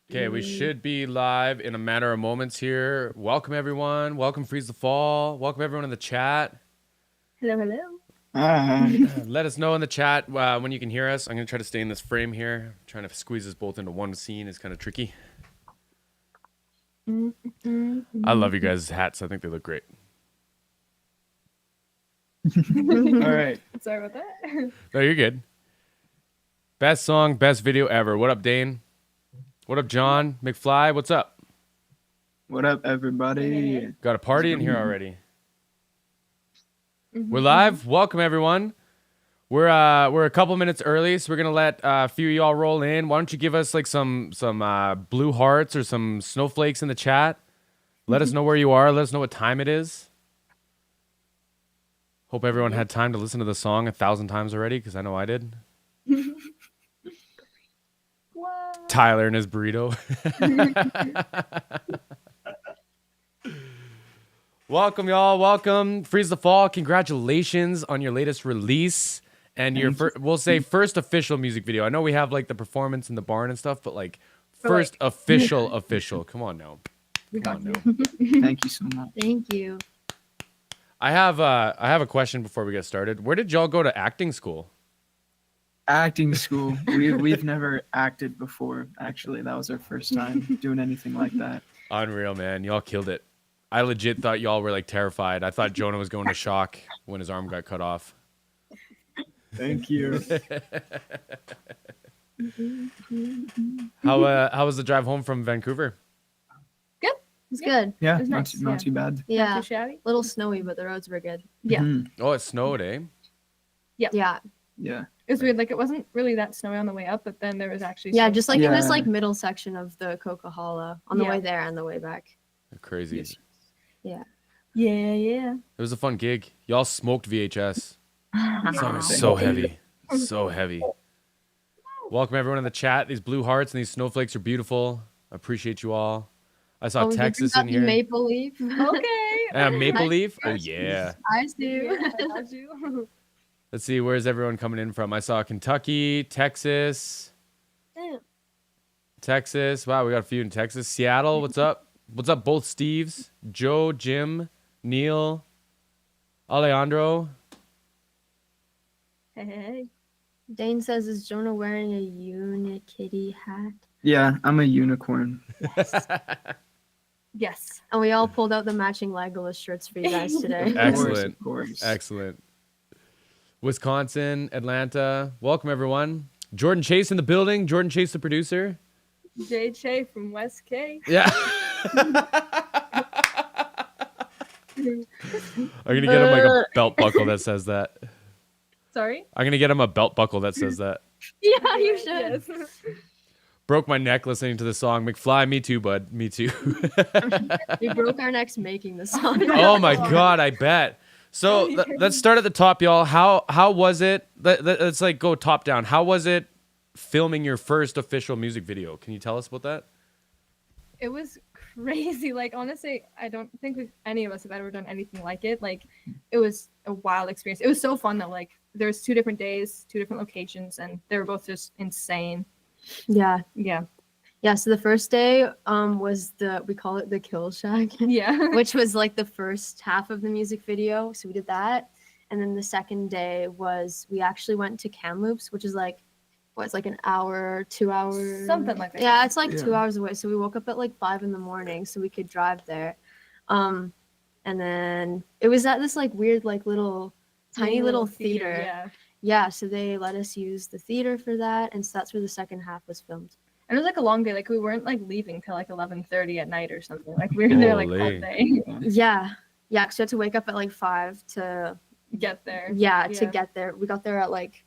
Okay, we should be live in a matter of moments here. Welcome, everyone. Welcome, Freeze the Fall. Welcome, everyone in the chat. Hello, hello. Let us know in the chat when you can hear us. I'm going to try to stay in this frame here. Trying to squeeze us both into one scene is kind of tricky. I love you guys' hats. I think they look great. All right. Sorry about that. No, you're good. Best song, best video ever. What up, Dane? What up, John? McFly, what's up? What up, everybody? Got a party in here already. We're live. Welcome, everyone. We're a couple minutes early, so we're gonna let a few of y'all roll in. Why don't you give us like some blue hearts or some snowflakes in the chat? Let us know where you are. Let us know what time it is. Hope everyone had time to listen to the song 1,000 times already, because I know I did. What? Tyler and his burrito. Welcome, y'all. Welcome. Freeze the Fall. Congratulations on your latest release and your we'll say first official music video. I know we have like the performance in the barn and stuff, but like first official. Come on now. Come on now. Thank you so much. Thank you. I have a question before we get started. Where did y'all go to acting school? Acting school. We've never acted before. Actually, that was our first time doing anything like that. Unreal, man. Y'all killed it. I legit thought y'all were like terrified. I thought Jonah was going to shock when his arm got cut off. Thank you. How was the drive home from Vancouver? Good. It's good. Yeah, It was not, nice, not yeah. too bad. Yeah. Not too shabby. A little snowy, but the roads were good. Yeah. Mhm. Oh, it snowed, eh? Yeah. Yeah. It was weird. Like it wasn't really that snowy on the way up, but then there was actually Yeah, snow just like in this Yeah. like middle section of the Coca-Cola on the Yeah. way there and the way back. Crazy. Yes. Yeah, yeah. It was a fun gig. Y'all smoked VHS. Song is Thank so you. heavy. So heavy. Welcome everyone in the chat. These blue hearts and these snowflakes are beautiful. I appreciate you all. I saw Texas in here. Maple leaf. Okay. Maple I- Leaf? Oh yeah. I do. Yeah, I got you. Let's see, where's everyone coming in from? I saw Kentucky, Texas. Damn. Texas. Wow, we got a few in Texas. Seattle, what's up? What's up, both Steves? Joe, Jim, Neil, Alejandro. Hey. Dane says, is Jonah wearing a Unikitty hat? Yeah, I'm a unicorn. Yes. And we all pulled out the matching Legolas shirts for you guys today. Excellent. Of course. Excellent. Wisconsin, Atlanta. Welcome, everyone. Jordan Chase in the building. Jordan Chase, the producer. Jay Che from West K. Yeah. I'm going to get him like a belt buckle that says that. Sorry. I'm going to get him a belt buckle that says that. Yeah, you should. Yes. Broke my neck listening to the song. McFly, me too, bud. Me too. We broke our necks making the song. Oh my God, I bet. So let's start at the top, y'all. How was it? Let's like go top down. How was it filming your first official music video? Can you tell us about that? It was crazy. Like honestly, I don't think any of us have ever done anything like it. Like it was a wild experience. It was so fun though. Like there was 2 different days, 2 different locations, and they were both just insane. Yeah. Yeah. Yeah, so the first day was we call it the Kill Shack, Yeah. which was like the first half of the music video. So we did that. And then the second day was we actually went to Kamloops, which is like, it's like an hour, 2 hours. Something like that. Yeah, it's like Yeah. 2 hours away. So we woke up at like 5 a.m. so we could drive there. And then it was at this like weird, like tiny little theater. Yeah. Yeah, so they let us use the theater for that. And so that's where the second half was filmed. And it was like a long day. Like we weren't like leaving till like 11:30 at night or something. Like we were there like all Holy. day. Yeah. Yeah, because we had to wake up at like 5 to Get there. to Yeah. get there. We got there at like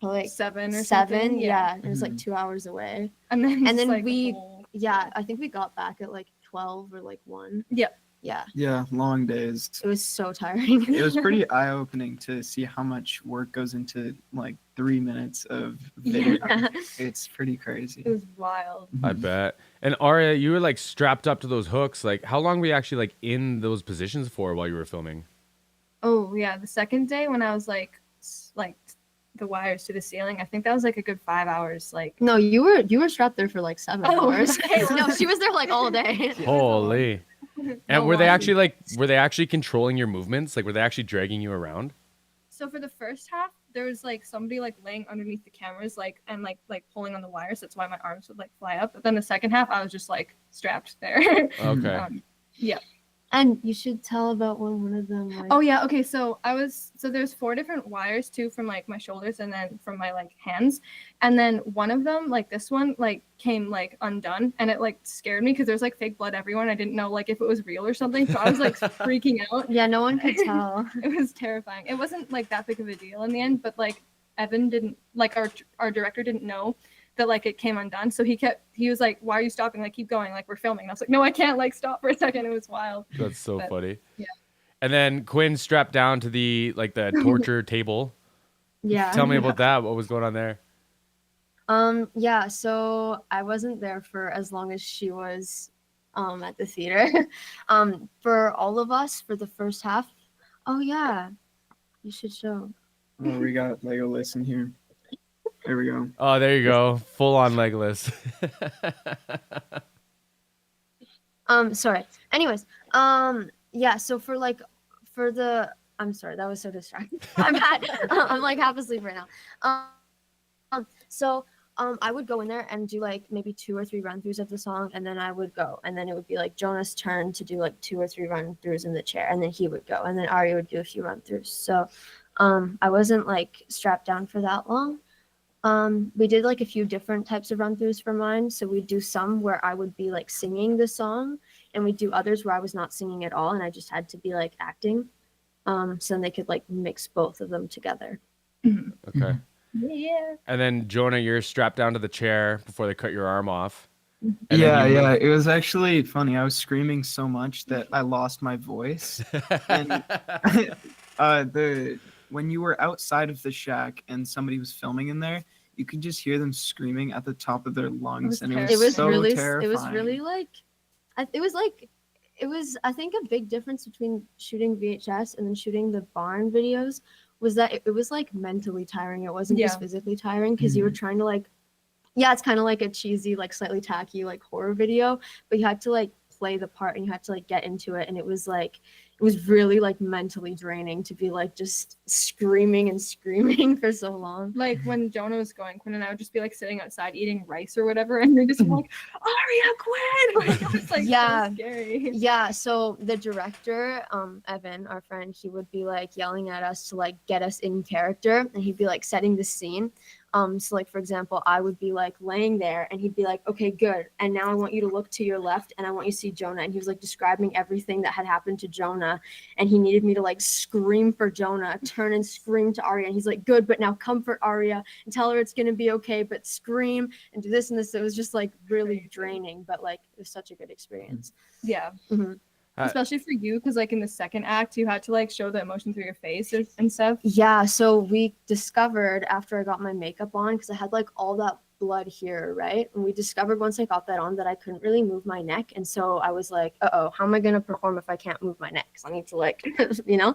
7 or 7. something. Yeah. It was like Mhm. 2 hours away. And then And then like, we- a whole- Yeah, I think we got back at like 12 or like 1. Yep. Yeah. Yeah, long days. It was so tiring. It was pretty eye-opening to see how much work goes into like 3 minutes of video. Yeah. It's pretty crazy. It was wild. I bet. And Aria, you were like strapped up to those hooks. Like, how long were you actually like in those positions for while you were filming? Oh yeah, the second day when I was like the wires to the ceiling. I think that was like a good 5 hours. Like, No, you were strapped there for like 7 hours. okay, No, she was there like all day. Holy. No And were they washing. actually controlling your movements? Like were they actually dragging you around? so for the first half, there was like somebody like laying underneath the cameras, like and like pulling on the wires. That's why my arms would like fly up. But then the second half, I was just like strapped there. Okay. Yeah. And you should tell about when one of them like Oh yeah, okay. So there's 4 different wires too from like my shoulders and then from my like hands, and then one of them like this one like came like undone and it like scared me because there's like fake blood everywhere and I didn't know like if it was real or something. So I was like freaking out. Yeah, no one could tell. It was terrifying. It wasn't like that big of a deal in the end, but like Evan didn't like our director didn't know that like it came undone. So he was like, "Why are you stopping? Like keep going. Like we're filming." And I was like, "No, I can't like stop for a second." It was wild. That's so But, funny. yeah. And then Quinn strapped down to the torture table. Yeah. Tell me about that. What was going on there? Yeah, so I wasn't there for as long as she was at the theater. For all of us for the first half. Oh yeah. You should show. Oh, we got Legolas in here. There we go. Oh, there you go. Full on legless. Sorry. Anyways, yeah, so for the I'm sorry, that was so distracting. I'm like half asleep right now. So I would go in there and do like maybe 2 or 3 run throughs of the song, and then I would go, and then it would be like Jonah's turn to do like 2 or 3 run throughs in the chair, and then he would go, and then Ari would do a few run throughs. So I wasn't like strapped down for that long. We did like a few different types of run throughs for mine. So we'd do some where I would be like singing the song, and we'd do others where I was not singing at all and I just had to be like acting. So then they could like mix both of them together. Okay. Yeah. And then Jonah, you're strapped down to the chair before they cut your arm off. And then Yeah, you yeah. It was actually funny. I was screaming so much that I lost my voice. And when you were outside of the shack and somebody was filming in there, you could just hear them screaming at the top of their lungs, and It was so really terrifying. it was really like it was I think a big difference between shooting VHS and then shooting the barn videos was that it was like mentally tiring. It wasn't just Yeah. physically tiring because you were trying to like, yeah, it's kind of like a cheesy, like slightly tacky like horror video, but you had to like play the part and you had to like get into it, and it was really like mentally draining to be like just screaming and screaming for so long. Like when Jonah was going, Quinn and I would just be like sitting outside eating rice or whatever, and we just like, Aria, Quinn! Like, it was like Yeah. so scary. Yeah, so the director, Evan, our friend, he would be like yelling at us to like get us in character, and he'd be like setting the scene. So like for example, I would be like laying there and he'd be like, "Okay, good. And now I want you to look to your left and I want you to see Jonah." And he was like describing everything that had happened to Jonah, and he needed me to like scream for Jonah, turn and scream to Arya. And he's like, "Good, but now comfort Arya and tell her it's gonna be okay, but scream and do this and this." It was just like really draining, but like it was such a good experience. Yeah. Mhm. Especially for you, because like in the second act, you had to like show the emotion through your face and stuff. Yeah, so we discovered after I got my makeup on, because I had like all that blood here, right? And we discovered once I got that on that I couldn't really move my neck. And so I was like, uh-oh, how am I going to perform if I can't move my neck? Because I need to like, you know?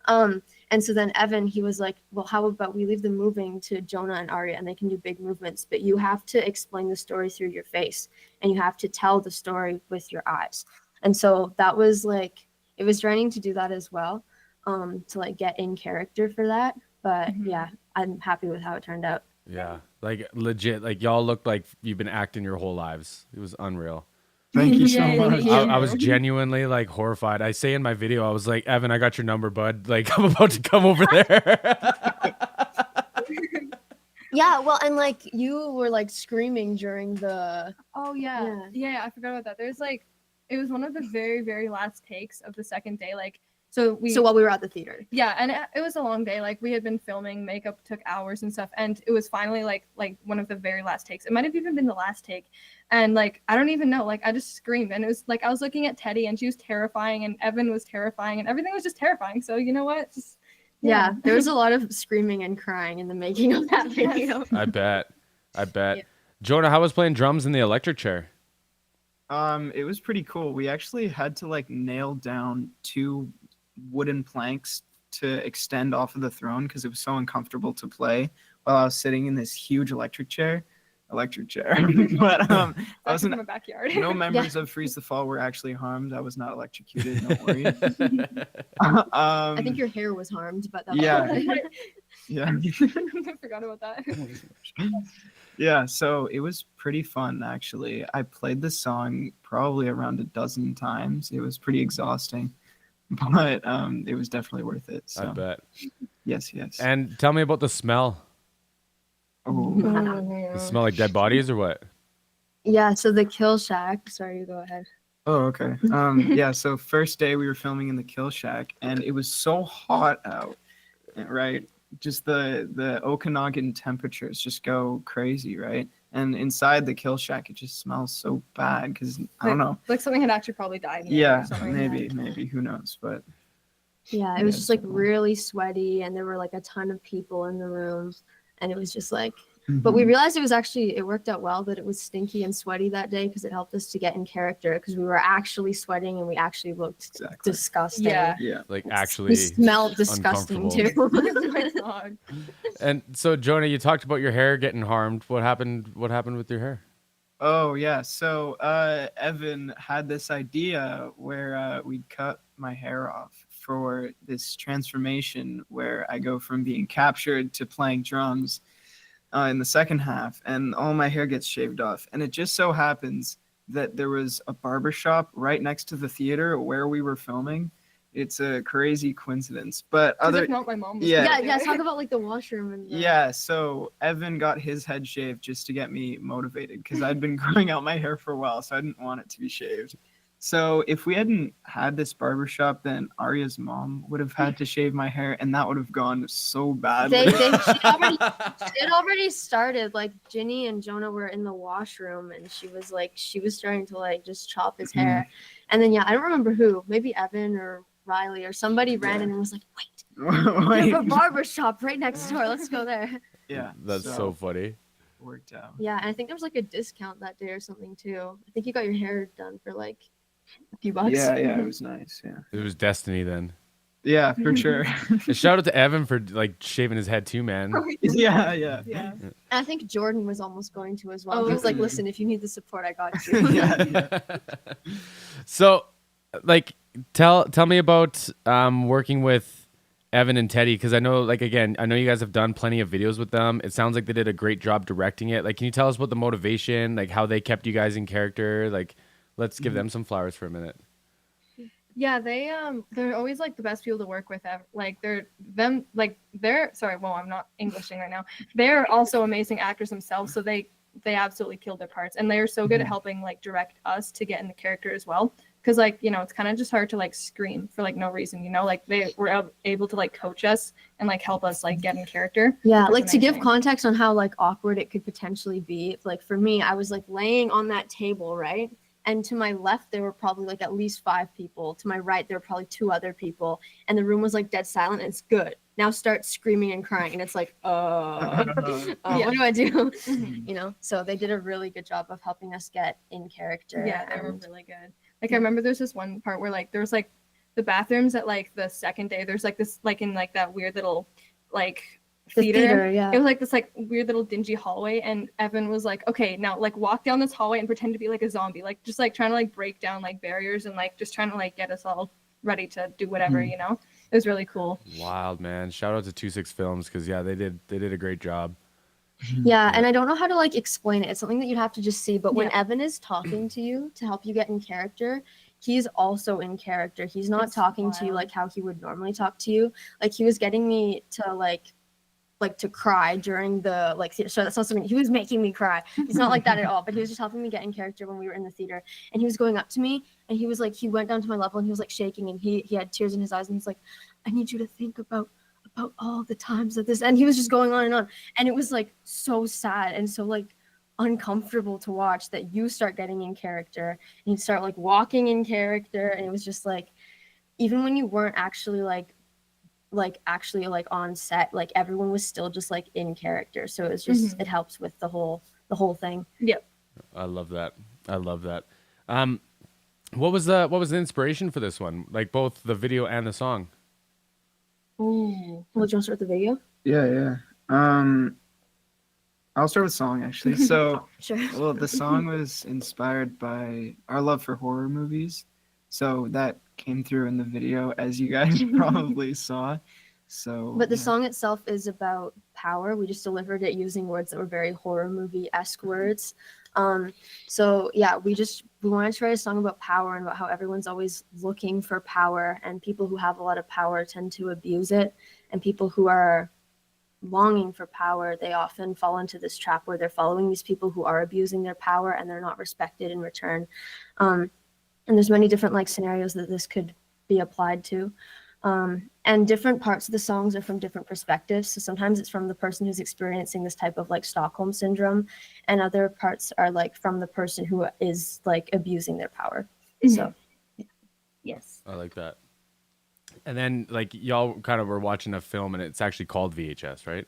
And so then Evan, he was like, "Well, how about we leave them moving to Jonah and Arya and they can do big movements, but you have to explain the story through your face and you have to tell the story with your eyes." And so that was like, it was draining to do that as well, to like get in character for that. But yeah, I'm happy with how it turned out. Yeah. Like legit, like y'all looked like you've been acting your whole lives. It was unreal. Thank you so Yeah, much. yeah. I was genuinely like horrified. I say in my video, I was like, "Evan, I got your number, bud. Like I'm about to come over there." Yeah, well, and like you were like screaming during the. Oh yeah. I forgot about that. There's like, it was one of the very, very last takes of the second day. Like, so while we were at the theater. Yeah, and it was a long day. Like we had been filming, makeup took hours and stuff, and it was finally like one of the very last takes. It might have even been the last take, and like I don't even know. Like I just screamed, and it was like I was looking at Teddy, and she was terrifying, and Evan was terrifying, and everything was just terrifying. So you know what? Just Yeah, there was a lot of screaming and crying in the making of that video. I bet. Yeah. Jonah, how was playing drums in the electric chair? It was pretty cool. We actually had to like nail down 2 wooden planks to extend off of the throne because it was so uncomfortable to play while I was sitting in this huge electric chair. But I Back wasn't. in my backyard. No members of Freeze the Fall were actually harmed. I was not electrocuted. Don't worry. um, I think your hair was harmed, but that was Yeah. okay. yeah. I forgot about that. Yeah, so it was pretty fun actually. I played the song probably around a dozen times. It was pretty exhausting, but it was definitely worth it. I So bet. yes. And tell me about the smell. Oh, Does it smell like dead bodies or what? Yeah, so the kill shack. Sorry, you go ahead. oh, okay. Yeah, so first day we were filming in the kill shack and it was so hot out, right? Just the Okanagan temperatures just go crazy, right? And inside the kill shack it just smells so bad because I don't know. Like something had actually probably died. in there or Yeah, something. maybe who knows, but Yeah, it was Yeah, just like so- really sweaty, and there were like a ton of people in the room, and it was just like. But we realized it worked out well that it was stinky and sweaty that day because it helped us to get in character because we were actually sweating and we actually looked Exactly. disgusting. Yeah. Yeah. Like We actually. smelled disgusting too. Oh my God. And so Jonah, you talked about your hair getting harmed. What happened? What happened with your hair? Oh yeah. So Evan had this idea where we'd cut my hair off for this transformation where I go from being captured to playing drums in the second half, and all my hair gets shaved off. And it just so happens that there was a barber shop right next to the theater where we were filming. It's a crazy coincidence, but 'Cause other if not, my mom was Yeah. Yeah, gonna yeah. do Talk it. about like the washroom and. Yeah, so Evan got his head shaved just to get me motivated because I'd been growing out my hair for a while, so I didn't want it to be shaved. So if we hadn't had this barbershop, then Arya's mom would have had to shave my hair, and that would have gone so badly. It already started. Like Ginny and Jonah were in the washroom, and she was starting to like just chop his hair, and then yeah, I don't remember who, maybe Evan or Riley or somebody ran in and was like, "Wait, we have a barber shop right next door. Let's go there." Yeah, That's so funny. worked out. Yeah, and I think there was like a discount that day or something too. I think you got your hair done for like a few bucks. Yeah, it was nice. Yeah, It was destiny then. yeah, for sure. And shout out to Evan for like shaving his head too, man. yeah. Yeah. And I think Jordan was almost going to as well. Oh, He was like, okay. "Listen, if you need the support, I got you." yeah. So, like, tell me about working with Evan and Teddy, because I know, like, again, I know you guys have done plenty of videos with them. It sounds like they did a great job directing it. Like, can you tell us about the motivation, like how they kept you guys in character? Like, let's give them some flowers for a minute. Yeah, they're always like the best people to work with. Like sorry, well, I'm not Englishing right now. They're also amazing actors themselves, so they absolutely killed their parts, and they're so good at helping like direct us to get in the character as well. Because like, you know, it's kind of just hard to like scream for like no reason, you know, like they were able to like coach us and like help us like get in character. Yeah, which like is to give amazing. context on how like awkward it could potentially be. Like for me, I was like laying on that table, right? And to my left, there were probably like at least 5 people. To my right, there were probably 2 other people. And the room was like dead silent. And it's good. Now start screaming and crying. And it's like, Yeah. what do I do? Mhm. You know? So they did a really good job of helping us get in character. Yeah, they were and- really good. Like I remember there's this one part where like there was like the bathrooms at like the second day. There's like this like in like that weird little like the theater. yeah. It was like this like weird little dingy hallway, and Evan was like, "Okay, now like walk down this hallway and pretend to be like a zombie, like just like trying to like break down like barriers and like just trying to like get us all ready to do whatever, you know." It was really cool. Wild, man. Shout out to 26 Films, because yeah, they did a great job. Yeah, and I don't know how to like explain it. It's something that you'd have to just see. But when Yeah. Evan is talking to you to help you get in character, he's also in character. He's not It's talking to you wild. like how he would normally talk to you. Like he was getting me to like to cry during the like theater. So that's not something he was making me cry. He's not like that at all. But he was just helping me get in character when we were in the theater. And he was going up to me and he was like, he went down to my level and he was like shaking and he had tears in his eyes and he's like, "I need you to think about all the times that this," and he was just going on, and it was like so sad and so like uncomfortable to watch that you start getting in character and you start like walking in character, and it was just like even when you weren't actually like actually like on set, like everyone was still just like in character, so it was just it helps with the whole thing. I love that. I love that. What was the inspiration for this one? Like both the video and the song? Well, do you want to start with the video? Yeah. I'll start with song actually. So, Sure. well, the song was inspired by our love for horror movies. So that came through in the video, as you guys probably saw. So, But the yeah. song itself is about power. We just delivered it using words that were very horror movie-esque words. So yeah, we wanted to write a song about power and about how everyone's always looking for power, and people who have a lot of power tend to abuse it, and people who are longing for power, they often fall into this trap where they're following these people who are abusing their power and they're not respected in return. And there's many different like scenarios that this could be applied to. And different parts of the songs are from different perspectives. So sometimes it's from the person who's experiencing this type of like Stockholm syndrome, and other parts are like from the person who is like abusing their power. So Yes. I like that. And then like y'all kind of were watching a film, and it's actually called VHS, right?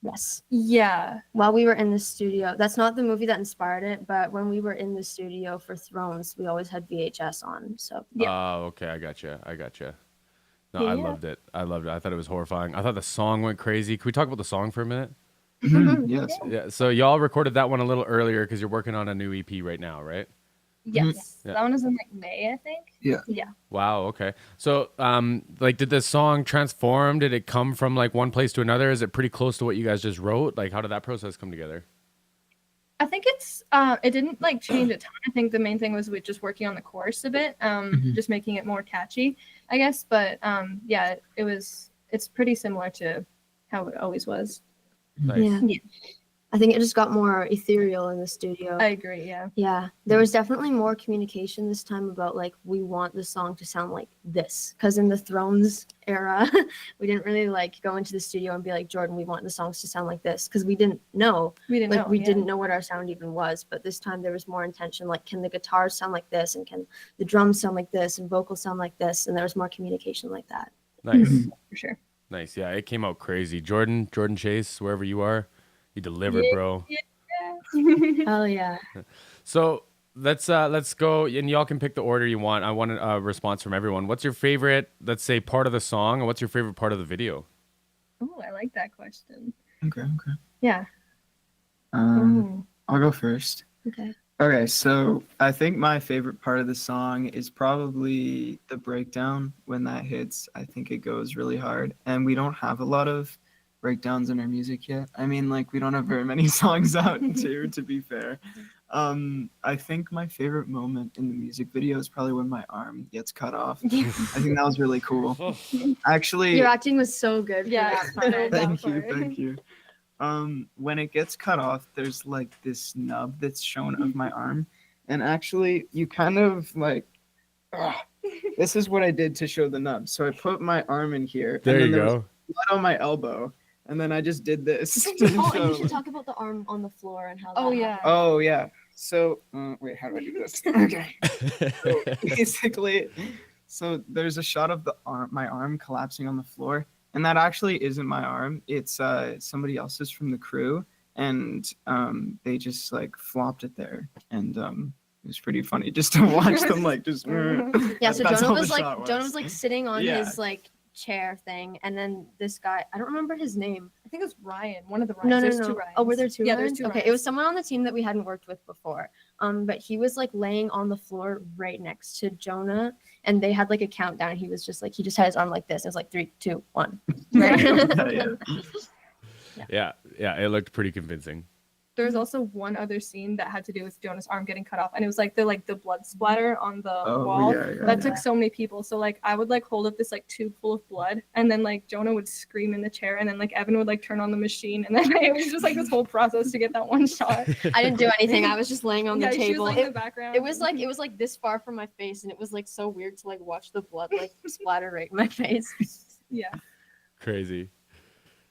yes. Yeah. While we were in the studio, that's not the movie that inspired it, but when we were in the studio for Thrones, we always had VHS on. So Yeah. Oh, okay. I gotcha. No, I Yeah. loved it. I thought it was horrifying. I thought the song went crazy. Can we talk about the song for a minute? Yes. Yeah. So y'all recorded that one a little earlier because you're working on a new EP right now, right? Yes. Yeah. That one was in like May, I think. Yeah. Yeah. Wow. Okay. So, like, did the song transform? Did it come from like one place to another? Is it pretty close to what you guys just wrote? Like, how did that process come together? I think it didn't like change a ton. I think the main thing was with just working on the chorus a bit, just making it more catchy, I guess. But yeah, it's pretty similar to how it always was. Nice. yeah. Yeah. I think it just got more ethereal in the studio. I agree, yeah. Yeah, there was definitely more communication this time about like we want the song to sound like this, because in the Thrones era, we didn't really like go into the studio and be like, Jordan, we want the songs to sound like this, because we didn't know. We didn't Like know. we yeah. didn't know what our sound even was. But this time there was more intention. Like, can the guitars sound like this, and can the drums sound like this, and vocals sound like this, and there was more communication like that. Nice. For sure. Nice. Yeah, it came out crazy. Jordan Chase, wherever you are, you delivered, bro. Oh yeah. So let's go, and y'all can pick the order you want. I want a response from everyone. What's your favorite, let's say, part of the song, and what's your favorite part of the video? Oh, I like that question. Okay. Yeah. I'll go first. Okay. Okay, so I think my favorite part of the song is probably the breakdown. When that hits, I think it goes really hard. And we don't have a lot of breakdowns in our music yet. I mean, like, we don't have very many songs out too, to be fair. I think my favorite moment in the music video is probably when my arm gets cut off. I think that was really cool. Actually, Your acting was so good. For Yeah, that part. thank you. When it gets cut off, there's like this nub that's shown of my arm, and actually you kind of like this is what I did to show the nub. So I put my arm in here, There and then you there was go. blood on my elbow, and then I just did this. Oh, and you should talk about the arm on the floor and how. Oh, that yeah. happened. Oh yeah. So wait, how do I do this? Okay. So basically, so there's a shot of my arm collapsing on the floor, and that actually isn't my arm. It's somebody else's from the crew, and they just like flopped it there, and it was pretty funny just to watch them like just. Yeah, so That's Jonah all was the like shot Jonah was like sitting on Yeah. his like chair thing, and then this guy, I don't remember his name. I think it was Ryan, one of the Ryans. No, There's no. two Ryans. Oh, were there two? Yeah, Ryans? there's two Okay, Ryans. it was someone on the team that we hadn't worked with before. But he was like laying on the floor right next to Jonah, and they had like a countdown. He was just like, he just had his arm like this. It was like 3, 2, 1. Right? Yeah. Yeah, it looked pretty convincing. There was also one other scene that had to do with Jonah's arm getting cut off, and it was like the blood splatter on the wall. That took so many people. So like I would like hold up this like tube full of blood, and then like Jonah would scream in the chair, and then like Evan would like turn on the machine, and then it was just like this whole process to get that one shot. I didn't do anything. I was just laying on the Yeah, she was table. like in the background. It was like this far from my face, and it was like so weird to like watch the blood like splatter right in my face. Yeah. Crazy.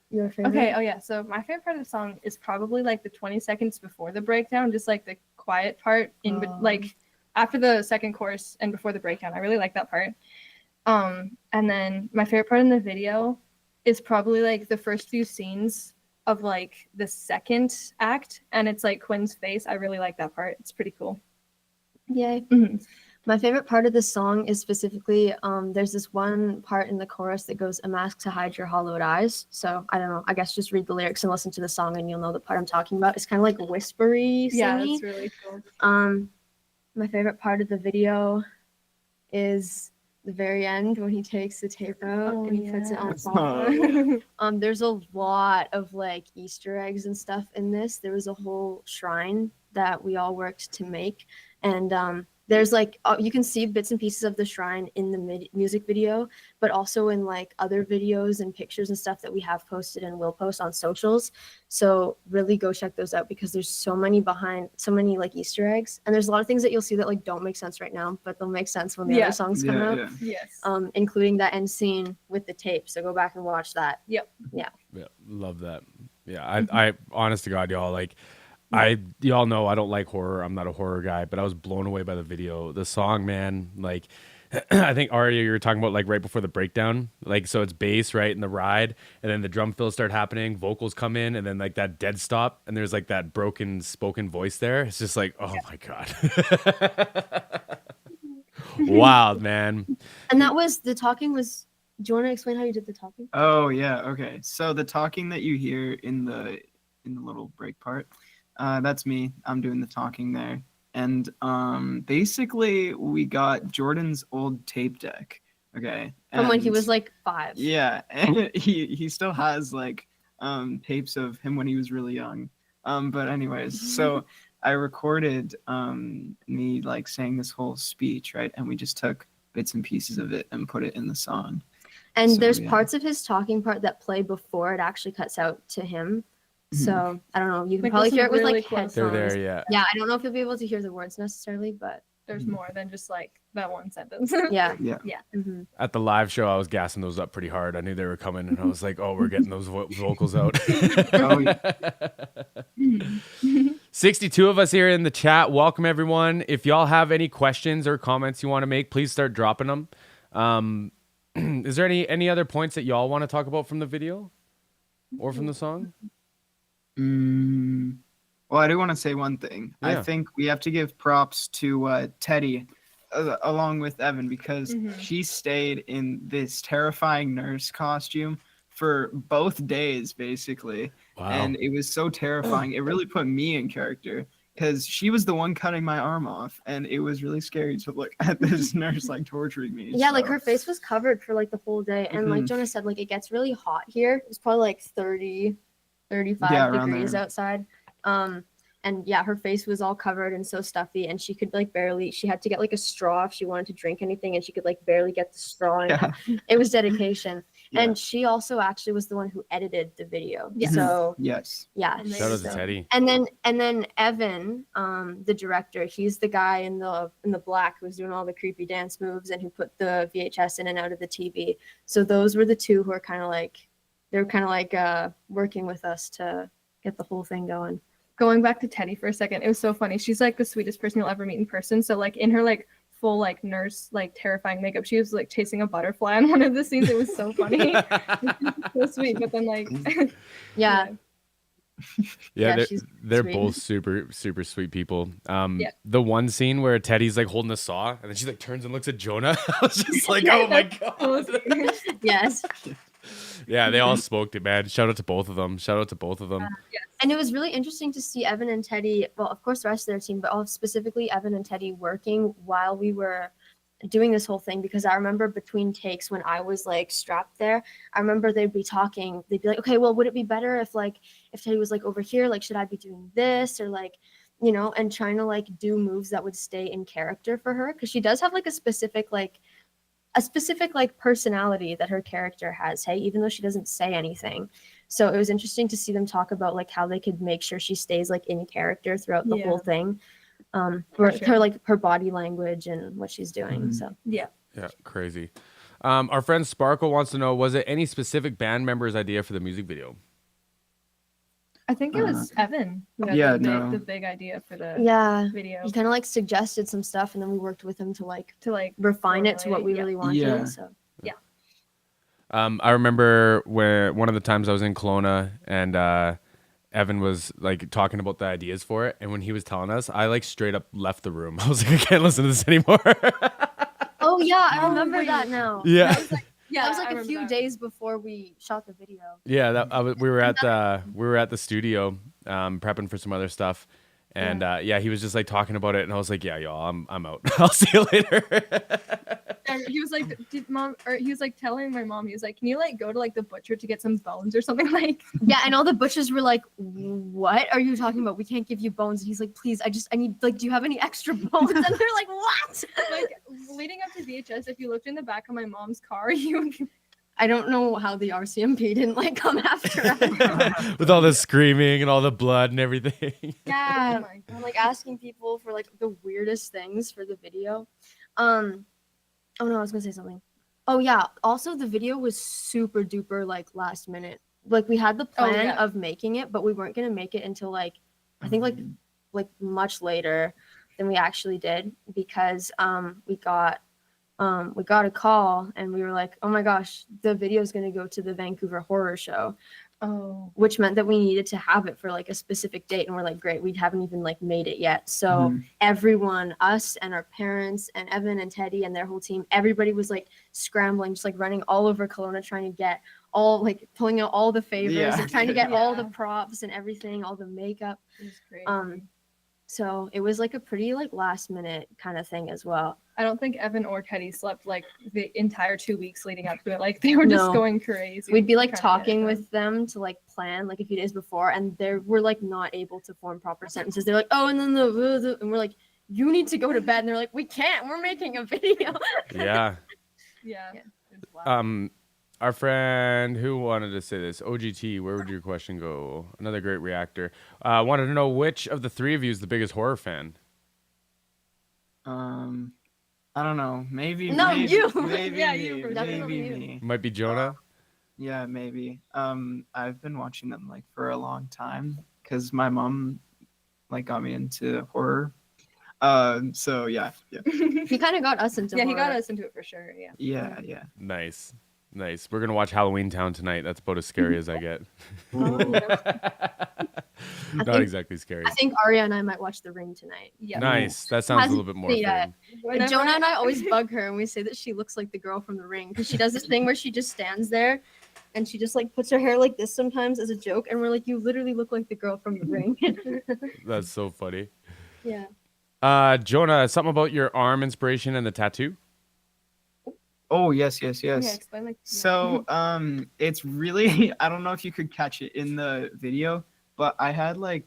Your favorite? Okay. Oh yeah. So my favorite part of the song is probably like the 20 seconds before the breakdown, just like the quiet part like after the second chorus and before the breakdown. I really like that part. And then my favorite part in the video is probably like the first few scenes of like the second act, and it's like Quinn's face. I really like that part. It's pretty cool. Yay. Mhm. My favorite part of this song is specifically there's this one part in the chorus that goes, "A mask to hide your hollowed eyes." So I don't know. I guess just read the lyrics and listen to the song, and you'll know the part I'm talking about. It's kind of like whispery, Yeah, singy. that's really cool. My favorite part of the video is the very end when he takes the tape out Oh, and he puts it on yeah. top. There's a lot of like Easter eggs and stuff in this. There was a whole shrine that we all worked to make, and there's like you can see bits and pieces of the shrine in the music video, but also in like other videos and pictures and stuff that we have posted and will post on socials. So really go check those out because there's so many like Easter eggs, and there's a lot of things that you'll see that like don't make sense right now, but they'll make sense when the Yeah. other songs come out. Yeah. Yes. Including that end scene with the tape. So go back and watch that. Yeah, love that. Yeah, I honest to God, y'all, like, y'all know I don't like horror. I'm not a horror guy, but I was blown away by the video. The song, man, like, I think Aria, you were talking about like right before the breakdown, like, so it's bass, right, in the ride, and then the drum fills start happening, vocals come in, and then like that dead stop, and there's like that broken spoken voice there. It's just like, oh my God. Wild, man. And that was the talking was. Do you want to explain how you did the talking? Oh yeah, okay. So the talking that you hear in the little break part, that's me. I'm doing the talking there. And basically we got Jordan's old tape deck. Okay. From when he and- was like 5. Yeah, and he still has like tapes of him when he was really young. But anyways, so I recorded me like saying this whole speech, right? And we just took bits and pieces of it and put it in the song. And So, there's yeah. parts of his talking part that play before it actually cuts out to him. So I don't know. You can Like, probably listen hear it with really like close. They're headphones. there, yeah. Yeah, I don't know if you'll be able to hear the words necessarily, but There's more than just like that one sentence. yeah. Yeah. hmm At the live show, I was gassing those up pretty hard. I knew they were coming, and I was like, "Oh, we're getting those vocals out." Oh, yeah. 62 of us here in the chat. Welcome, everyone. If y'all have any questions or comments you want to make, please start dropping them. Is there any other points that y'all want to talk about from the video or from the song? Well, I do want to say one thing. Yeah. I think we have to give props to Teddy along with Evan because she stayed in this terrifying nurse costume for both days, basically. Wow. And it was so terrifying. It really put me in character because she was the one cutting my arm off. And it was really scary to look at this nurse like torturing me. Yeah, like so- her face was covered for like the whole day. And like Jonah said, like it gets really hot here. It's probably like 30, 35 Yeah, around degrees there. outside. And yeah, her face was all covered and so stuffy, and she could like barely. She had to get like a straw if she wanted to drink anything, and she could like barely get the straw in. Yeah. It was dedication. Yeah. And she also actually was the one who edited the video. Yeah. So Yes. yeah. And they- Shout out to so- Teddy. And then Evan, the director, he's the guy in the black who was doing all the creepy dance moves and who put the VHS in and out of the TV. So those were the two who are kind of like working with us to get the whole thing going. Going back to Teddy for a second, it was so funny. She's like the sweetest person you'll ever meet in person. So like in her like full like nurse like terrifying makeup, she was like chasing a butterfly in one of the scenes. It was so funny. So sweet. But then like Yeah. Yeah, she's they're sweet. both super sweet people. Yeah. The one scene where Teddy's like holding a saw and then she like turns and looks at Jonah. I was just like, oh my god. Yes. Yeah, they all spoke it, man. Shout out to both of them. And it was really interesting to see Evan and Teddy, well, of course, the rest of their team, but all specifically Evan and Teddy working while we were doing this whole thing. Because I remember between takes when I was like strapped there, I remember they'd be talking. They'd be like, okay, well, would it be better if Teddy was like over here? Like, should I be doing this? Or like, you know, and trying to like do moves that would stay in character for her. Because she does have like a specific personality that her character has, hey, even though she doesn't say anything. So it was interesting to see them talk about like how they could make sure she stays like in character throughout the whole thing. For her like her body language and what she's doing. So yeah. Yeah, crazy. Our friend Sparkle wants to know, was it any specific band member's idea for the music video? I think it was Evan who had Yeah, the big idea for the yeah, video he kind of like suggested some stuff, and then we worked with him to like refine it to what we formulate, really wanted. Yeah. So I remember where one of the times I was in Kelowna Evan was like talking about the ideas for it, and when he was telling us, I like straight up left the room. I was like, I can't listen to this anymore. Oh yeah, I Oh, remember wait. that now. Yeah. That was like, Yeah, that was I like a remember few that. days before we shot the video. Yeah, we were at the studio prepping for some other stuff, and yeah, he was just like talking about it, and I was like, yeah, y'all, I'm out. I'll see you later. And he was like, he was like telling my mom, he was like, can you like go to like the butcher to get some bones or something like? Yeah, and all the butchers were like, "What are you talking about? We can't give you bones." And he's like, "Please, I need like, do you have any extra bones?" And they're like, "What?" Like leading up to VHS, if you looked in the back of my mom's car, you I don't know how the RCMP didn't like come after us. With all the screaming and all the blood and everything. Yeah, Oh my I'm like asking people for like the weirdest things for the video. Oh no, I was gonna say something. Oh yeah, also the video was super duper like last minute. Like we had the plan yeah. of making it, but we weren't gonna make it until like I think like much later than we actually did because we got a call and we were like, oh my gosh, the video is gonna go to the Vancouver Horror Show. Oh. Which meant that we needed to have it for like a specific date, and we're like, great, we haven't even like made it yet. So Mhm. everyone, us and our parents and Evan and Teddy and their whole team, everybody was like scrambling, just like running all over Kelowna trying to get all like pulling out all the favors Yeah. and trying to get all the Yeah. props and everything, all the makeup. It was crazy. So it was like a pretty like last minute kind of thing as well. I don't think Evan or Teddy slept like the entire 2 weeks leading up to it. Like they were just No. going crazy. We'd be like trying to get it talking done. with them to like plan like a few days before, and they were like not able to form proper sentences. They're like, oh, and then and we're like, you need to go to bed, and they're like, we can't, we're making a video. Yeah. Yeah. Yeah. It was wild. Our friend who wanted to say this, OGT, where would your question go? Another great reactor. Wanted to know which of the three of you is the biggest horror fan. I don't know. Maybe. No, maybe, you. Maybe Yeah, me. you for Definitely Maybe you. me. Might be Jonah. Yeah, maybe. I've been watching them like for a long time because my mom like got me into horror. So yeah. He kind of got us into Yeah, he got horror. us into it for sure. Yeah. Yeah. Nice. We're gonna watch Halloween Town tonight. That's about as scary as I get. Not think- exactly scary. I think Aria and I might watch The Ring tonight. Yeah. Nice. That sounds a little bit more Yeah. fun. Whenever Jonah and I always bug her and we say that she looks like the girl from The Ring because she does this thing where she just stands there and she just like puts her hair like this sometimes as a joke, and we're like, you literally look like the girl from The Ring. That's so funny. Yeah. Jonah, something about your arm inspiration and the tattoo? Oh yes. Yeah, explain like. So it's really I don't know if you could catch it in the video, but I had like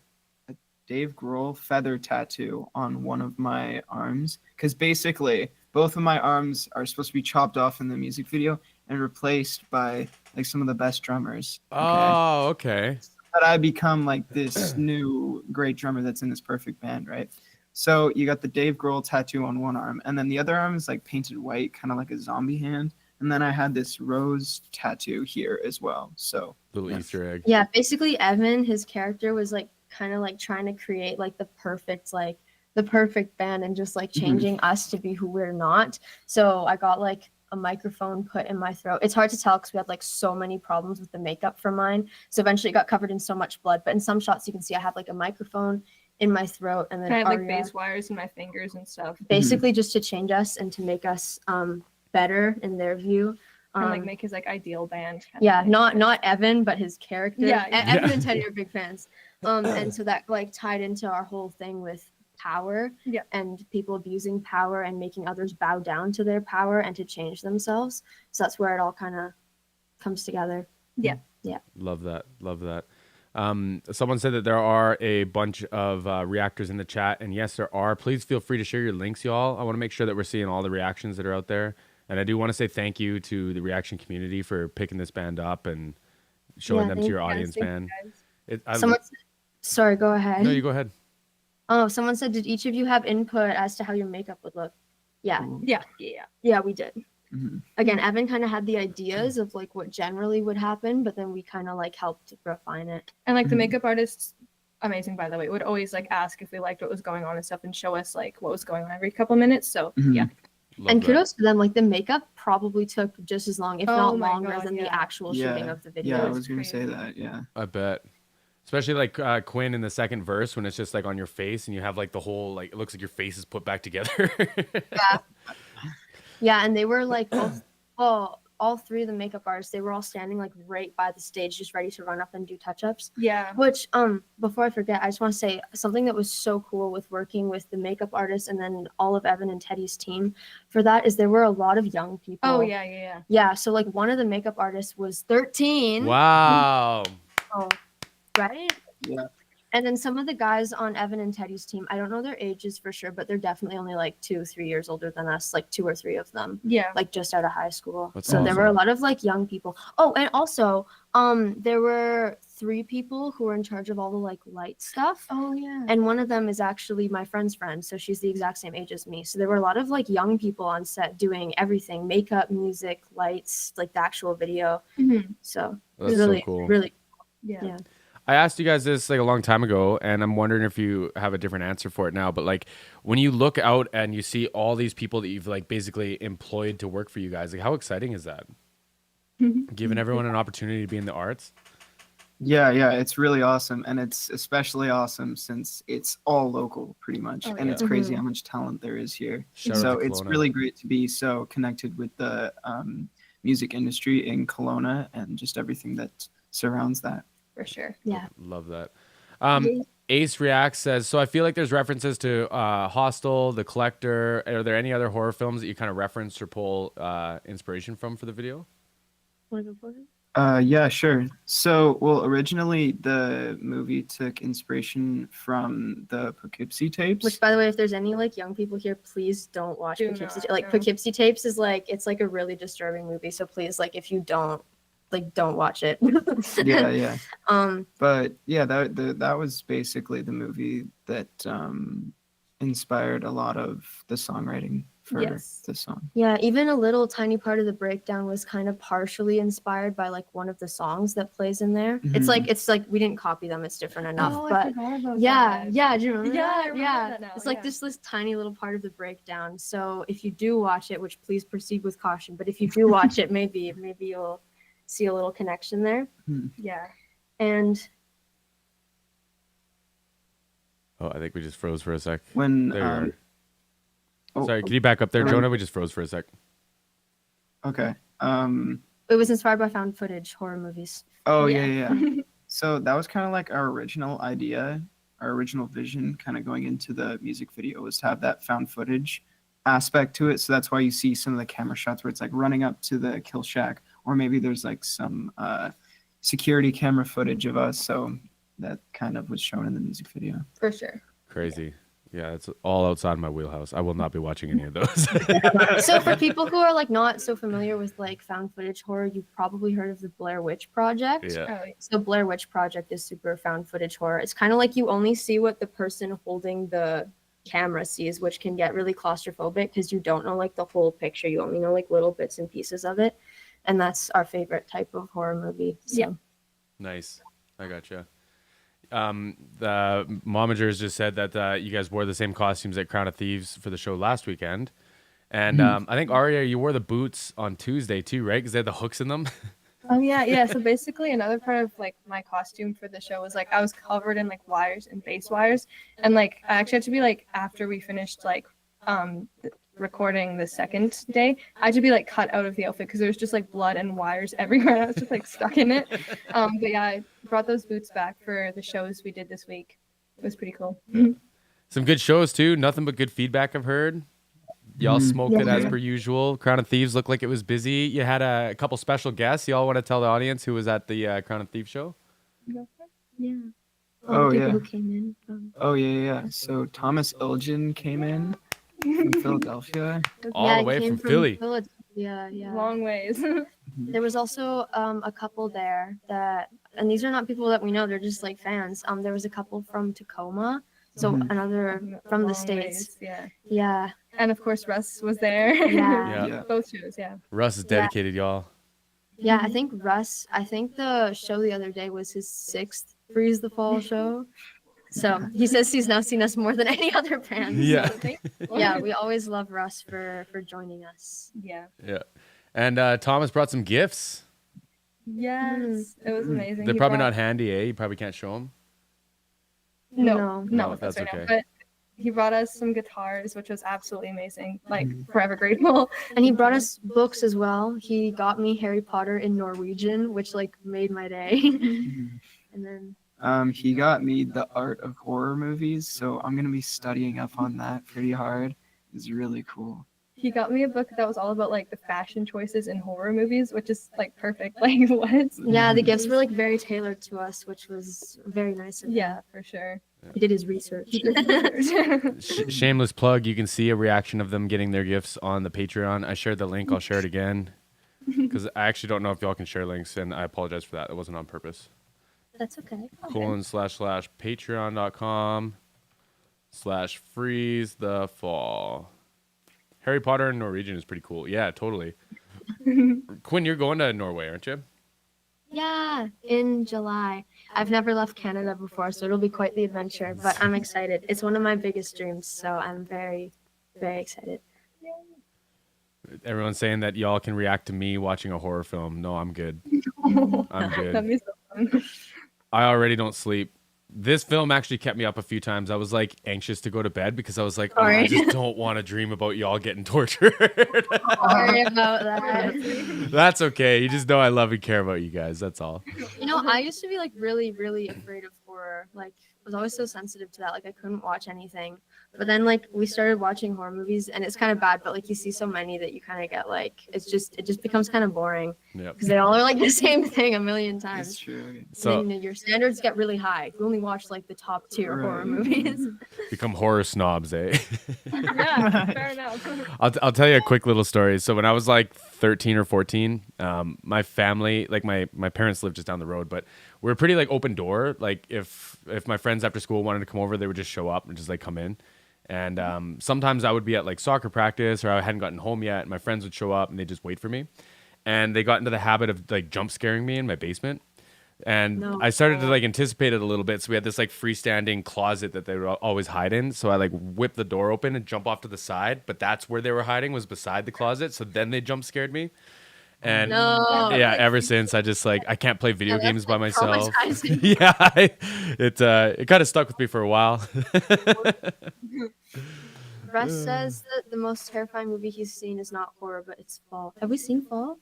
a Dave Grohl feather tattoo on one of my arms because basically both of my arms are supposed to be chopped off in the music video and replaced by like some of the best drummers. Oh, okay. But I become like this new great drummer that's in this perfect band, right? So you got the Dave Grohl tattoo on one arm, and then the other arm is like painted white, kind of like a zombie hand. And then I had this rose tattoo here as well. So Little Yeah. Easter egg. Yeah, basically Evan, his character was like kind of like trying to create like the perfect band and just like changing us to be who we're not. So I got like a microphone put in my throat. It's hard to tell because we had like so many problems with the makeup for mine. So eventually it got covered in so much blood. But in some shots you can see I have like a microphone in my throat, and then I had like Aria- bass wires in my fingers and stuff. basically just to change us and to make us better in their view. And like make his like ideal band. kind of Yeah, thing. not Evan, but his character. Yeah, yeah. Evan and Teddy are big fans. And so that like tied into our whole thing with power and people abusing power and making others bow down to their power and to change themselves. So that's where it all kind of comes together. Love that. Someone said that there are a bunch of reactors in the chat, and yes, there are. Please feel free to share your links, y'all. I want to make sure that we're seeing all the reactions that are out there, and I do want to say thank you to the reaction community for picking this band up and showing them to thank your you guys. audience, Thank you, man. guys. Someone said, sorry, go ahead. No, you go ahead. Oh, someone said, did each of you have input as to how your makeup would look? Yeah, Yeah. we did. Mhm. Again, Evan kind of had the ideas of like what generally would happen, but then we kind of like helped refine it. And like the Mhm. makeup artists, amazing by the way, would always like ask if we liked what was going on and stuff and show us like what was going on every couple minutes. So Mhm. yeah. Love And that. kudos to them, like the makeup probably took just as long, if Oh not my longer, God, than the yeah. actual shooting Yeah. of the Yeah, I videos. was gonna say crazy. that. Yeah. I bet. Especially like Quinn in the second verse when it's just like on your face and you have like the whole like it looks like your face is put back together. Yeah. Yeah, and they were like both, well, all three of the makeup artists, they were all standing like right by the stage, just ready to run up and do touch-ups. Yeah. Which, before I forget, I just want to say something that was so cool with working with the makeup artists and then all of Evan and Teddy's team for that is there were a lot of young people. Oh yeah, yeah, yeah. Yeah, so like one of the makeup artists was 13. Wow. Oh, right? Yeah. And then some of the guys on Evan and Teddy's team, I don't know their ages for sure, but they're definitely only like 2-3 years older than us, like 2 or 3 of them, Yeah. like just out of high school. That's So there were a awesome. lot of like young people. Oh, and also, there were 3 people who were in charge of all the like light stuff. Oh yeah. And one of them is actually my friend's friend, so she's the exact same age as me. So there were a lot of like young people on set doing everything, makeup, music, lights, like the actual video. Mhm. So it That's was really, so cool. really, Yeah. yeah. I asked you guys this like a long time ago, and I'm wondering if you have a different answer for it now. But like, when you look out and you see all these people that you've like basically employed to work for you guys, like how exciting is that? Giving everyone an opportunity to be in the arts. Yeah, yeah, it's really awesome, and it's especially awesome since it's all local, pretty much, Oh, and yeah. it's crazy how much talent there is here. Shout out So to it's Kelowna. really great to be so connected with the music industry in Kelowna and just everything that surrounds that. For sure. Yeah. Love that. Yeah. Ace Reacts says, so I feel like there's references to Hostel, The Collector. Are there any other horror films that you kind of reference or pull inspiration from for the video? Want to go for it? Yeah, sure. So, well, originally the movie took inspiration from the Poughkeepsie tapes. Which, by the way, if there's any like young people here, please don't watch Do Poughkeepsie. not, Like no. Poughkeepsie Tapes is like it's like a really disturbing movie. So please, like, if you don't watch it. Yeah, yeah. Um. But yeah, that was basically the movie that inspired a lot of the songwriting for Yes. the song. Yeah. Even a little tiny part of the breakdown was kind of partially inspired by like one of the songs that plays in there. Mhm. It's like we didn't copy them. It's different enough. Oh, I but forgot about yeah, that. yeah. Do you remember Yeah, that? I remember yeah. that now, It's like yeah. this tiny little part of the breakdown. So if you do watch it, which please proceed with caution, but if you do watch it, maybe you'll see a little connection there. Yeah. And Oh, I think we just froze for a sec. When There you are. oh, Sorry, can you back up there, um, Jonah? We just froze for a sec. okay. it was inspired by found footage horror movies. Oh Yeah. yeah. So that was kind of like our original idea, our original vision, kind of going into the music video was to have that found footage aspect to it. So that's why you see some of the camera shots where it's like running up to the kill shack, or maybe there's like some security camera footage of us. So that kind of was shown in the music video. For sure. Crazy. Yeah, it's all outside my wheelhouse. I will not be watching any of those. So for people who are like not so familiar with like found footage horror, you've probably heard of the Blair Witch Project. Yeah. Oh, yeah. So Blair Witch Project is super found footage horror. It's kind of like you only see what the person holding the camera sees, which can get really claustrophobic because you don't know like the whole picture. You only know like little bits and pieces of it. And that's our favorite type of horror movie. So. Yeah. Nice. I gotcha. The Momagers just said that you guys wore the same costumes at Crown of Thieves for the show last weekend. And I think, Aria, you wore the boots on Tuesday too, right? Because they had the hooks in them. Oh yeah, yeah. So basically, another part of like my costume for the show was like I was covered in like wires and base wires, and like I actually had to be like after we finished like recording the second day, I had to be like cut out of the outfit because there was just like blood and wires everywhere. And I was just like stuck in it. But yeah, I brought those boots back for the shows we did this week. It was pretty cool. Some good shows too. Nothing but good feedback I've heard. Y'all smoked it as per usual. Crown of Thieves looked like it was busy. You had a couple special guests. Y'all want to tell the audience who was at the Crown of Thieves show? Yeah. Oh, All the people yeah. who came in from. Oh yeah. So Thomas Ilgen came in from Philadelphia. All Yeah, the it way came from Philly. Yeah, yeah. Long ways. There was also a couple there that, and these are not people that we know. They're just like fans. There was a couple from Tacoma, so Mhm. another from the Long States. ways, yeah. Yeah, And of course, Russ was there. Yeah. Yeah. Both shows, yeah. Russ is Yeah. dedicated, y'all. yeah. I think Russ. I think the show the other day was his 6th Freeze the Fall show. So he says he's now seen us more than any other band. Yeah. So yeah, we always love Russ for joining us. Yeah. Yeah. And Thomas brought some gifts. Yes. It was amazing. They're He probably brought- not handy, eh? You probably can't show them. No, No, with us that's right now. okay. But he brought us some guitars, which was absolutely amazing. Like forever grateful. And he brought us books as well. He got me Harry Potter in Norwegian, which like made my day. And then He got me The Art of Horror Movies, so I'm gonna be studying up on that pretty hard. It's really cool. He got me a book that was all about like the fashion choices in horror movies, which is like perfect. Like what? yeah, the gifts were like very tailored to us, which was very nice of him. Yeah, for sure. He did his research. Shameless plug. You can see a reaction of them getting their gifts on the Patreon. I shared the link. I'll share it again because I actually don't know if y'all can share links, and I apologize for that. It wasn't on purpose. That's okay. //patreon.com/freeze the fall. Harry Potter in Norwegian is pretty cool. Yeah, totally. Quinn, you're going to Norway, aren't you? Yeah, in July. I've never left Canada before, so it'll be quite the adventure, but I'm excited. It's one of my biggest dreams, so I'm very, very excited. Everyone's saying that y'all can react to me watching a horror film. No, I'm good. I'm good. That'd be so fun. I already don't sleep. This film actually kept me up a few times. I was like anxious to go to bed because I was like, oh, I Sorry. just don't want to dream about y'all getting tortured. Sorry about that. That's okay. You just know I love and care about you guys. That's all. You know, I used to be like really, really afraid of horror. Like, I was always so sensitive to that. Like, I couldn't watch anything. But then, like, we started watching horror movies, and it's kind of bad. But like, you see so many that you kind of get like, it just becomes kind of boring Yep. because they all are like the same thing a million That's times. true. So And then your standards get really high. You only watch like the top tier horror Right. movies. become horror snobs, eh? Yeah, fair enough. I'll tell you a quick little story. So when I was like 13 or 14, my family, like my parents lived just down the road, but we were pretty like open door. Like if my friends after school wanted to come over, they would just show up and just like come in. And sometimes I would be at like soccer practice or I hadn't gotten home yet. And my friends would show up and they'd just wait for me. And they got into the habit of like jump scaring me in my basement. And No. I started to like anticipate it a little bit. So we had this like freestanding closet that they would always hide in. So I like whip the door open and jump off to the side. But that's where they were hiding, was beside the closet. So then they jump scared me. And No. yeah, ever since I just like I can't play video Yeah, that's, games by like, myself. traumatizing. Yeah, it kind of stuck with me for a while. Russ says that the most terrifying movie he's seen is not horror, but it's Fall. Have we seen Fall?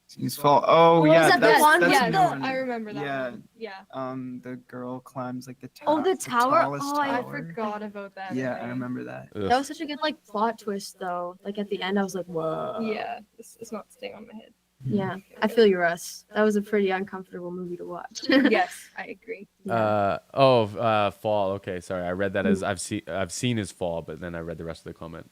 Seems fall. Oh Was yeah, that the that's one? that's Yeah, a no, new one. I remember that Yeah. one. Yeah. The girl climbs like the Oh, the tower? tallest Oh, I I tower. forgot about that. Yeah, I movie. remember that. Ugh. That was such a good like plot twist though. Like at the end, I was like, whoa. Yeah, it's not staying on my head. Yeah, I feel you, Russ. That was a pretty uncomfortable movie to watch. Yes, I agree. Fall. Okay, sorry. I read that as I've seen his fall, but then I read the rest of the comment.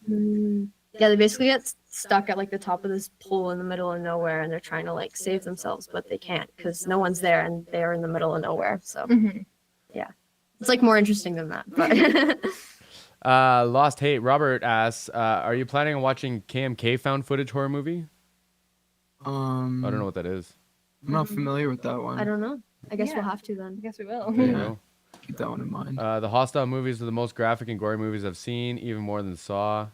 Yeah, they basically get stuck at like the top of this pole in the middle of nowhere, and they're trying to like save themselves, but they can't because no one's there, and they are in the middle of nowhere. So Mhm. it's like more interesting than that. But Lost Hate. Robert asks, are you planning on watching KMK found footage horror movie? I don't know what that is. I'm not familiar with that one. I don't know. I guess Yeah. we'll have to I then. guess we will. There you Yeah. go. Keep that one in mind. The Hostile movies are the most graphic and gory movies I've seen, even more than Saw.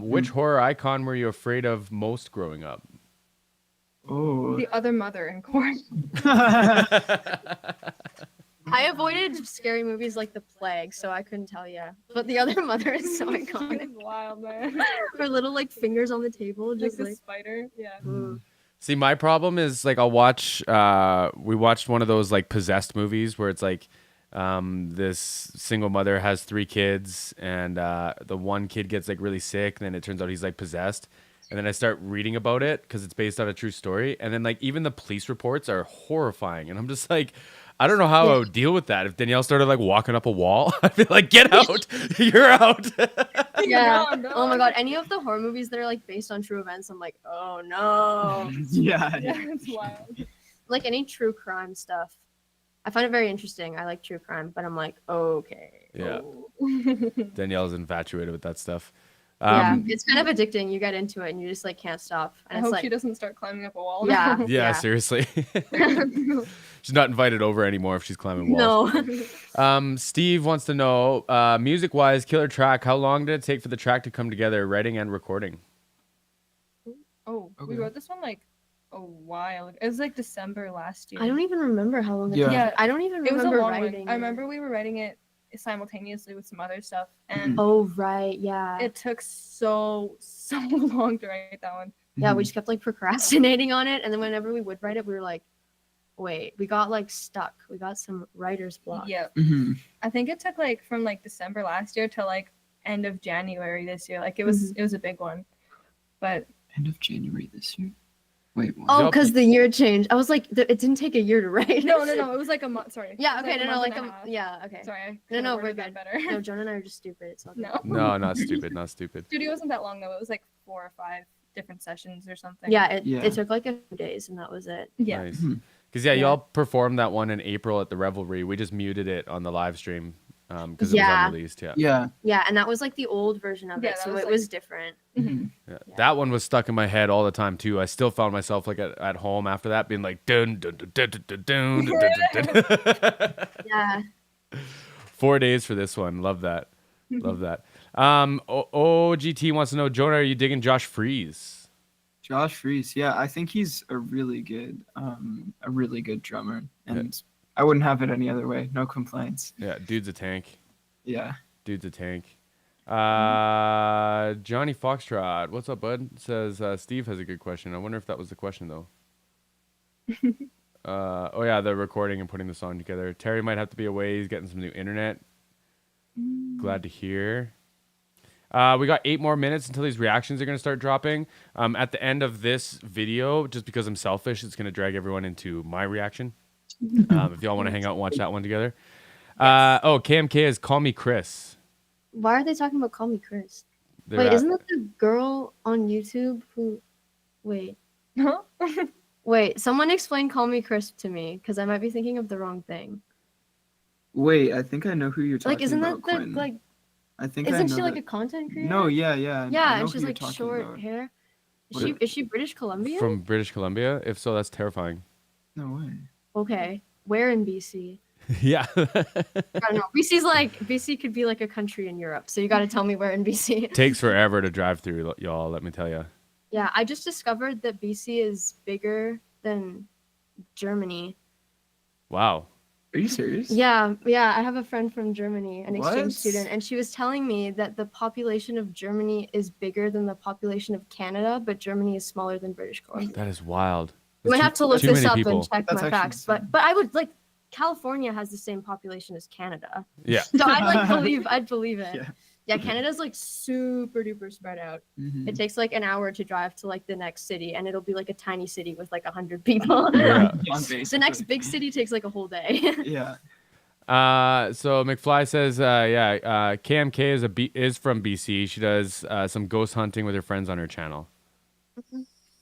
Which horror icon were you afraid of most growing up? Oh. The other mother in court. I avoided scary movies like The Plague, so I couldn't tell you. But the other mother is so iconic. It's wild, man. Her little like fingers on the table, Like just the like. spider. Yeah. Ooh. See, my problem is like I'll watch. We watched one of those like possessed movies where it's like this single mother has 3 kids, and the one kid gets like really sick, and then it turns out he's like possessed. And then I start reading about it because it's based on a true story. And then like even the police reports are horrifying, and I'm just like, I don't know how I would deal with that. If Danielle started like walking up a wall, I'd be like, get out, you're out. Yeah. No, no. Oh my god. Any of the horror movies that are like based on true events, I'm like, oh no. Yeah. Yeah, it's wild. Like any true crime stuff. I find it very interesting. I like true crime, but I'm like, okay. Yeah. oh. Danielle's infatuated with that stuff. Yeah, it's kind of addicting. You get into it and you just like can't stop. I And hope it's she like, doesn't start climbing up a wall. Yeah. now. Yeah, seriously. She's not invited over anymore if she's climbing walls. no. Steve wants to know, music-wise, killer track. How long did it take for the track to come together, writing and recording? Oh, we Okay. wrote this one like a while. It was like December last year. I don't even remember how long. Yeah. Yeah. I don't even It was a remember long writing. one. I remember we were writing it simultaneously with some other stuff, and Oh right, yeah. it took so long to write that one. Yeah, we just kept like procrastinating on it, and then whenever we would write it, we were like, wait, we got like stuck. We got some writer's block. Yeah. Mm-hmm. I think it took like from like December last year till like end of January this year. Like it was a big one. But End of January this year. Wait, what? Oh, Yup. because the year changed. I was like, it didn't take a year to write. no, it was like a month. Sorry. Yeah, It was okay, no, month like and a half. yeah, okay. Sorry. I No, could've no, worded we're that good. better. No, Jonah and I are just stupid. It's all good. No. No, not stupid, not stupid. Studio wasn't that long though. It was like 4 or 5 different sessions or something. Yeah, Yeah. it took like a few days, and that was it. Yeah. Nice. Mhm. Because yeah, Yeah. y'all performed that one in April at the Revelry. We just muted it on the live stream because it Yeah. was unreleased. Yeah. Yeah. Yeah, and that was like the old version of Yeah, it, that so was, it like- was different. Mhm. Yeah. Yeah. That one was stuck in my head all the time too. I still found myself like at home after that being like dun dun dun dun dun dun dun dun dun dun. Yeah. 4 days for this one. Love that. Love that. OGT wants to know, Jonah, are you digging Josh Freeze? Josh Reese, yeah, I think he's a really good drummer, and I wouldn't have it any other way. No complaints. Yeah, dude's a tank. Yeah. Dude's a tank. Johnny Foxtrot, what's up, bud? Says Steve has a good question. I wonder if that was the question though. Oh yeah, the recording and putting the song together. Terry might have to be away. He's getting some new internet. Glad to hear. We got 8 more minutes until these reactions are going to start dropping. At the end of this video, just because I'm selfish, it's going to drag everyone into my reaction. If y'all want to hang out and watch that one together. KMK is Call Me Chris. Why are they talking about Call Me Chris? They're Wait, at- isn't that the girl on YouTube who? Wait, Huh? wait. Someone explain Call Me Chris to me, because I might be thinking of the wrong thing. Wait, I think I know who you're talking Like, isn't about. that the Quinn. like? I think I Isn't know she like that- a content creator? No, yeah. I Yeah, know and who she's you're like talking short about. hair. What- Is she British Columbian? From British Columbia? If so, that's terrifying. No way. Okay, where in BC? Yeah. I don't know. BC could be like a country in Europe, so you got to tell me where in BC. Takes forever to drive through, y'all, let me tell you. Yeah, I just discovered that BC is bigger than Germany. Wow. Are you serious? Yeah, I have a friend from Germany, an exchange What? student, and she was telling me that the population of Germany is bigger than the population of Canada, but Germany is smaller than British Columbia. That is wild. I'm gonna have to look Too this many up people. and check That's my actually facts, insane. but I would like California has the same population as Canada, Yeah. so I'd believe it. Yeah. Yeah, Canada's like super duper spread out. Mhm. It takes like an hour to drive to like the next city, and it'll be like a tiny city with like 100 people. Yeah. On The next big city takes like a whole day. Yeah. So McFly says, KMK is from BC. She does some ghost hunting with her friends on her channel.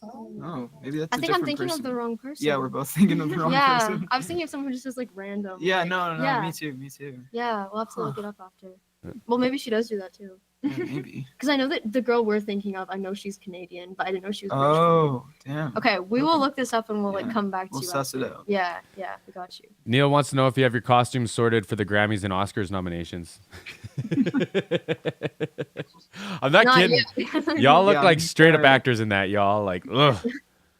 Oh, maybe that's I a think I'm different thinking person. of the wrong person. Yeah, we're both thinking of the wrong yeah, person. I was thinking of someone who just is like random. Yeah, like- no, yeah. me too. Yeah, we'll have to look Huh. it up after. Well, maybe she does do that too. Yeah, maybe. Because I know that the girl we're thinking of, I know she's Canadian, but I didn't know she was British. Oh, damn. Okay, we will Okay. look this up and we'll like Yeah, come back to we'll you. suss it after. out. Yeah, we got you. Neil wants to know if you have your costumes sorted for the Grammys and Oscars nominations. I'm not kidding. yet. Y'all look Yeah, like I'm straight up sorry. actors in that, y'all. Like, ugh.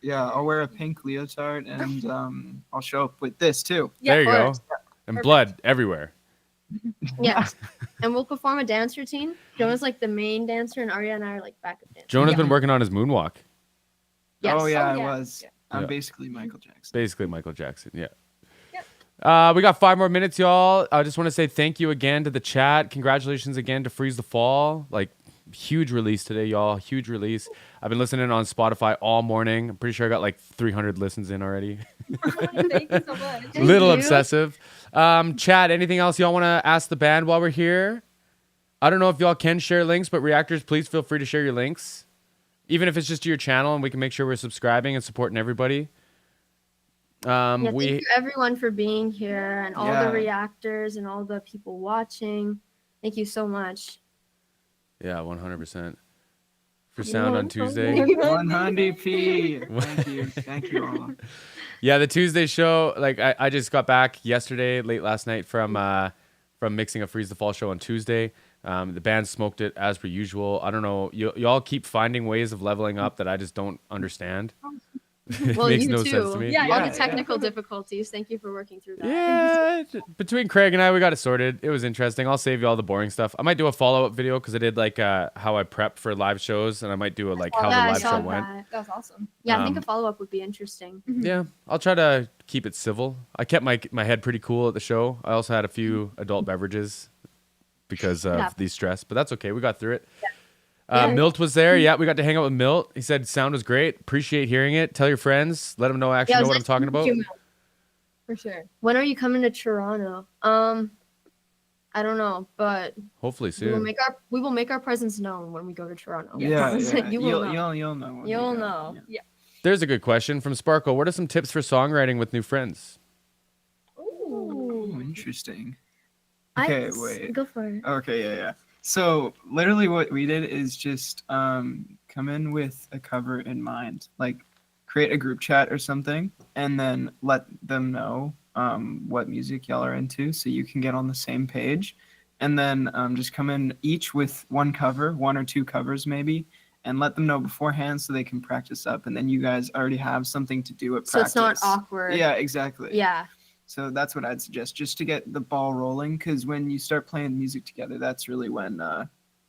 Yeah, I'll wear a pink leotard and I'll show up with this too. There you of go. course. And Perfect. blood everywhere. Yeah. And we'll perform a dance routine. Jonah's like the main dancer, and Arya and I are like backup dancers. Jonah's Yeah. been working on his moonwalk. Yes. Oh yeah, Oh, I yeah. was. Yeah. I'm Yeah. basically Michael Jackson. Basically Michael Jackson, yeah. Yep. We got 5 more minutes, y'all. I just want to say thank you again to the chat. Congratulations again to Freeze the Fall. Like, huge release today, y'all. Huge release. I've been listening on Spotify all morning. I'm pretty sure I got like 300 listens in already. Thank you so much. Thank Little you. obsessive. Chat, anything else y'all want to ask the band while we're here? I don't know if y'all can share links, but reactors, please feel free to share your links. Even if it's just to your channel, and we can make sure we're subscribing and supporting everybody. Yeah, thank We you everyone for being here, and all Yeah. the reactors and all the people watching. Thank you so much. Yeah, 100%. For You're sound on welcome. Tuesday. 100p. Thank you all. Yeah, the Tuesday show, like I just got back yesterday, late last night from mixing a Freeze the Fall show on Tuesday. The band smoked it as per usual. I don't know, y'all keep finding ways of leveling up that I just don't understand. Well, Makes you no too. sense to me. Yeah, All yeah, the yeah. technical difficulties. Thank you for working through that. Yeah, between Craig and I, we got it sorted. It was interesting. I'll save you all the boring stuff. I might do a follow-up video because I did like how I prep for live shows, and I might do a like how Yeah, the I live saw show that. went. That was awesome. Yeah, I think a Um, follow up would be interesting. Yeah, I'll try to keep it civil. I kept my head pretty cool at the show. I also had a few adult beverages because of happens. the stress, but that's okay. We got through it. Yeah. Milt was there. Yeah, we got to hang out with Milt. He said sound was great. Appreciate hearing it. Tell your friends. Let them know I actually Yeah, know it what was I'm talking about. For sure. When are you coming to Toronto? I don't know, but Hopefully we will soon. make our presence known when we go to Toronto. Yeah, yeah. You will know. You'll know. when we You'll go. know. Yeah. There's a good question from Sparkle. What are some tips for songwriting with new friends? Ooh, interesting. I- Okay, wait. Go for it. Okay, yeah. So literally what we did is just come in with a cover in mind. Like create a group chat or something and then let them know what music y'all are into so you can get on the same page. And then just come in each with one cover, one or two covers maybe, and let them know beforehand so they can practice up. And then you guys already have something to do at So practice. it's not awkward. Yeah, exactly. Yeah. So that's what I'd suggest, just to get the ball rolling. Because when you start playing music together, that's really when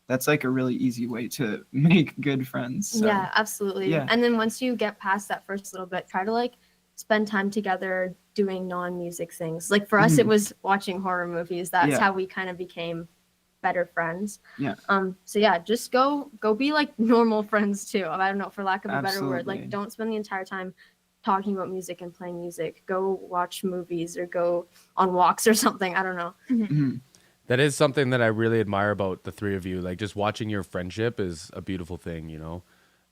that's like a really easy way to make good friends. So, Yeah, absolutely. yeah. And then once you get past that first little bit, try to like spend time together doing non-music things. Like for us, it Mhm. was watching horror movies. That's Yeah. how we kind of became better friends. Yeah. So yeah, just go be like normal friends too. I don't know, for lack of a better word. Absolutely. Like don't spend the entire time talking about music and playing music. Go watch movies or go on walks or something. I don't know. Mhm. That is something that I really admire about the three of you. Like just watching your friendship is a beautiful thing, you know.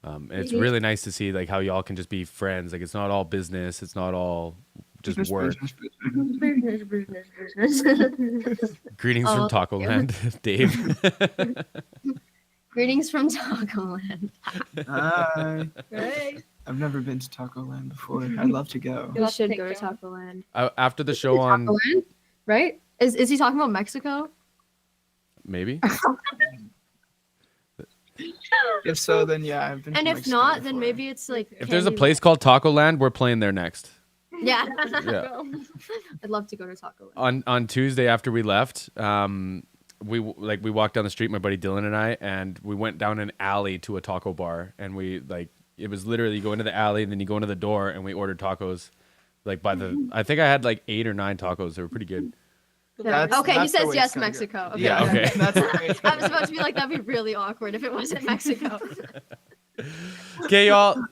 And it's really nice to see like how y'all can just be friends. Like it's not all business. It's not all just Business, work. business. Greetings Oh, from Taco thank you. Land, Dave. Greetings from Taco Land. Hi. Right. I've never been to Taco Land before. I'd love to go. We You'll have to should take go to John. Taco Land. After the show on Taco Land, right? Is he talking about Mexico? maybe. If so, then yeah, I've been. And to if Mexico not, then before. maybe it's like. If there's a place called Taco Land, we're playing there next. Yeah. Yeah. I'd love to go to Taco Land. On Tuesday after we left, we walked down the street, my buddy Dylan and I, and we went down an alley to a taco bar, and it was literally you go into the alley and then you go into the door, and we ordered tacos. Like I think I had like 8 or 9 tacos. They were pretty good. That's- Okay, he that's the says way yes, it's gonna go. Mexico. Okay. Yeah, okay. That's the way it's I gonna was about to be like, that'd be really awkward if it wasn't Mexico. Okay, y'all.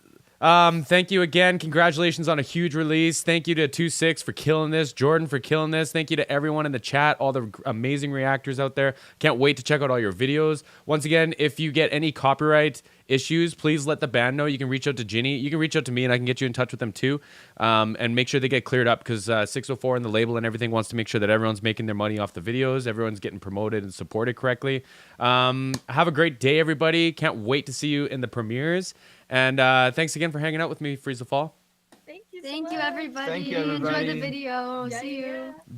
Thank you again. Congratulations on a huge release. Thank you to 2-6 for killing this. Jordan for killing this. Thank you to everyone in the chat, all the amazing reactors out there. Can't wait to check out all your videos. Once again, if you get any copyright issues, please let the band know. You can reach out to Ginny. You can reach out to me, and I can get you in touch with them too. And make sure they get cleared up because 604 and the label and everything wants to make sure that everyone's making their money off the videos. Everyone's getting promoted and supported correctly. Have a great day, everybody. Can't wait to see you in the premieres. And thanks again for hanging out with me, Freeze the Fall. Thank you. Thank you, everybody. Thank you, Enjoy the everybody. video. Yeah, See you. yeah.